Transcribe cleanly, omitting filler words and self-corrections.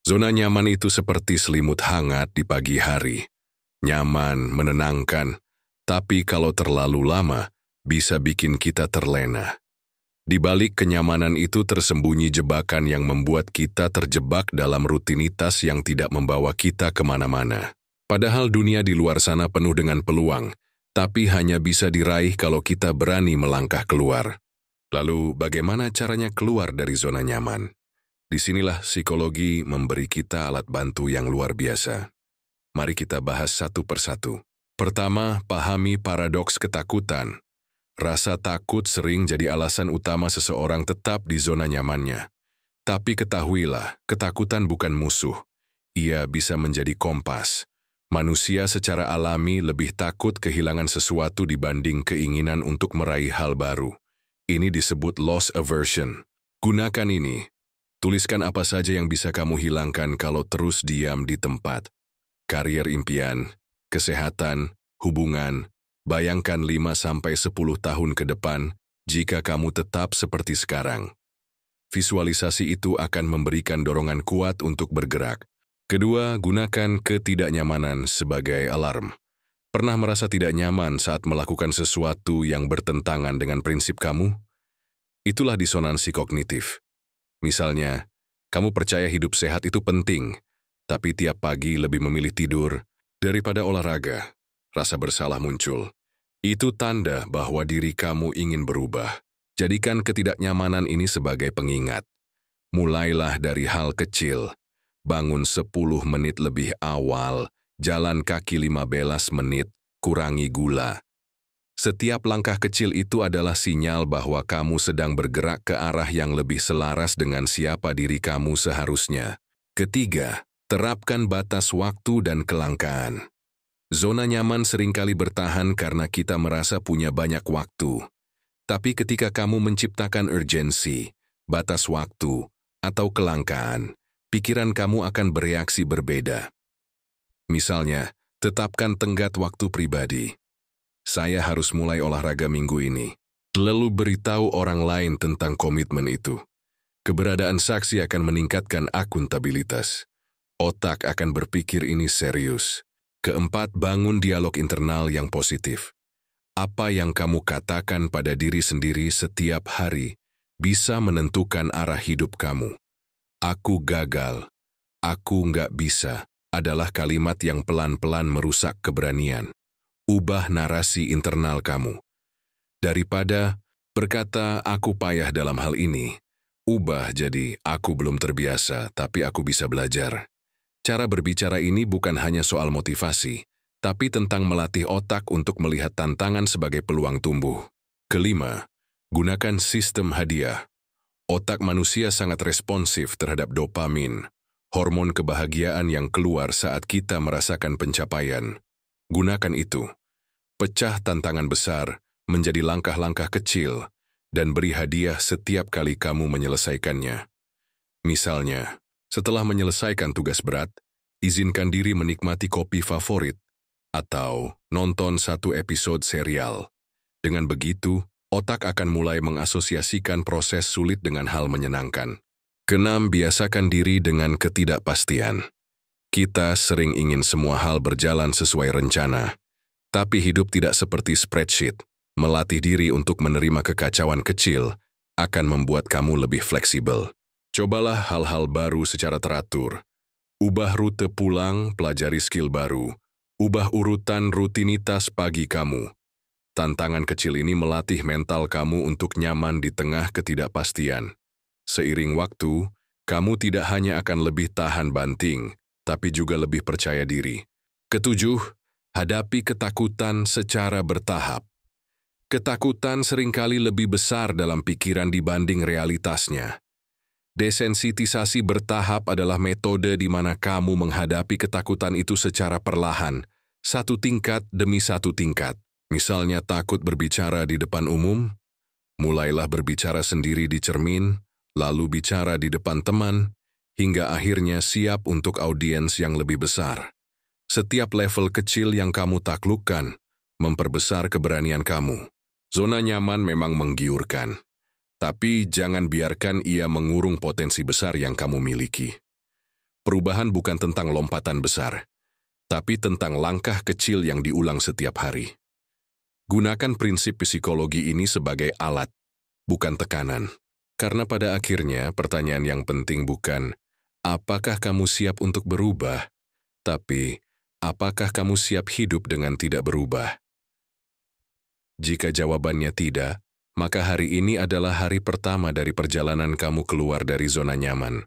Zona nyaman itu seperti selimut hangat di pagi hari. Nyaman, menenangkan, tapi kalau terlalu lama, bisa bikin kita terlena. Di balik kenyamanan itu tersembunyi jebakan yang membuat kita terjebak dalam rutinitas yang tidak membawa kita kemana-mana. Padahal dunia di luar sana penuh dengan peluang, tapi hanya bisa diraih kalau kita berani melangkah keluar. Lalu, bagaimana caranya keluar dari zona nyaman? Disinilah psikologi memberi kita alat bantu yang luar biasa. Mari kita bahas satu persatu. Pertama, pahami paradoks ketakutan. Rasa takut sering jadi alasan utama seseorang tetap di zona nyamannya. Tapi ketahuilah, ketakutan bukan musuh. Ia bisa menjadi kompas. Manusia secara alami lebih takut kehilangan sesuatu dibanding keinginan untuk meraih hal baru. Ini disebut loss aversion. Gunakan ini. Tuliskan apa saja yang bisa kamu hilangkan kalau terus diam di tempat. Karier impian, kesehatan, hubungan. Bayangkan 5-10 tahun ke depan jika kamu tetap seperti sekarang. Visualisasi itu akan memberikan dorongan kuat untuk bergerak. Kedua, gunakan ketidaknyamanan sebagai alarm. Pernah merasa tidak nyaman saat melakukan sesuatu yang bertentangan dengan prinsip kamu? Itulah disonansi kognitif. Misalnya, kamu percaya hidup sehat itu penting, tapi tiap pagi lebih memilih tidur daripada olahraga. Rasa bersalah muncul. Itu tanda bahwa diri kamu ingin berubah. Jadikan ketidaknyamanan ini sebagai pengingat. Mulailah dari hal kecil. Bangun 10 menit lebih awal, jalan kaki 15 menit, kurangi gula. Setiap langkah kecil itu adalah sinyal bahwa kamu sedang bergerak ke arah yang lebih selaras dengan siapa diri kamu seharusnya. Ketiga, terapkan batas waktu dan kelangkaan. Zona nyaman seringkali bertahan karena kita merasa punya banyak waktu. Tapi ketika kamu menciptakan urgensi, batas waktu, atau kelangkaan, pikiran kamu akan bereaksi berbeda. Misalnya, tetapkan tenggat waktu pribadi. Saya harus mulai olahraga minggu ini. Lalu beritahu orang lain tentang komitmen itu. Keberadaan saksi akan meningkatkan akuntabilitas. Otak akan berpikir ini serius. Keempat, bangun dialog internal yang positif. Apa yang kamu katakan pada diri sendiri setiap hari bisa menentukan arah hidup kamu. Aku gagal, aku nggak bisa, adalah kalimat yang pelan-pelan merusak keberanian. Ubah narasi internal kamu. Daripada berkata, aku payah dalam hal ini, ubah jadi, aku belum terbiasa, tapi aku bisa belajar. Cara berbicara ini bukan hanya soal motivasi, tapi tentang melatih otak untuk melihat tantangan sebagai peluang tumbuh. Kelima, gunakan sistem hadiah. Otak manusia sangat responsif terhadap dopamin, hormon kebahagiaan yang keluar saat kita merasakan pencapaian. Gunakan itu. Pecah tantangan besar menjadi langkah-langkah kecil dan beri hadiah setiap kali kamu menyelesaikannya. Misalnya, setelah menyelesaikan tugas berat, izinkan diri menikmati kopi favorit atau nonton satu episode serial. Dengan begitu, otak akan mulai mengasosiasikan proses sulit dengan hal menyenangkan. Keenam, biasakan diri dengan ketidakpastian. Kita sering ingin semua hal berjalan sesuai rencana, tapi hidup tidak seperti spreadsheet. Melatih diri untuk menerima kekacauan kecil akan membuat kamu lebih fleksibel. Cobalah hal-hal baru secara teratur. Ubah rute pulang, pelajari skill baru. Ubah urutan rutinitas pagi kamu. Tantangan kecil ini melatih mental kamu untuk nyaman di tengah ketidakpastian. Seiring waktu, kamu tidak hanya akan lebih tahan banting, tapi juga lebih percaya diri. Ketujuh, hadapi ketakutan secara bertahap. Ketakutan seringkali lebih besar dalam pikiran dibanding realitasnya. Desensitisasi bertahap adalah metode di mana kamu menghadapi ketakutan itu secara perlahan, satu tingkat demi satu tingkat. Misalnya takut berbicara di depan umum, mulailah berbicara sendiri di cermin, lalu bicara di depan teman, hingga akhirnya siap untuk audiens yang lebih besar. Setiap level kecil yang kamu taklukkan, memperbesar keberanian kamu. Zona nyaman memang menggiurkan. Tapi jangan biarkan ia mengurung potensi besar yang kamu miliki. Perubahan bukan tentang lompatan besar, tapi tentang langkah kecil yang diulang setiap hari. Gunakan prinsip psikologi ini sebagai alat, bukan tekanan. Karena pada akhirnya pertanyaan yang penting bukan, apakah kamu siap untuk berubah? Tapi, apakah kamu siap hidup dengan tidak berubah? Jika jawabannya tidak, maka hari ini adalah hari pertama dari perjalanan kamu keluar dari zona nyaman.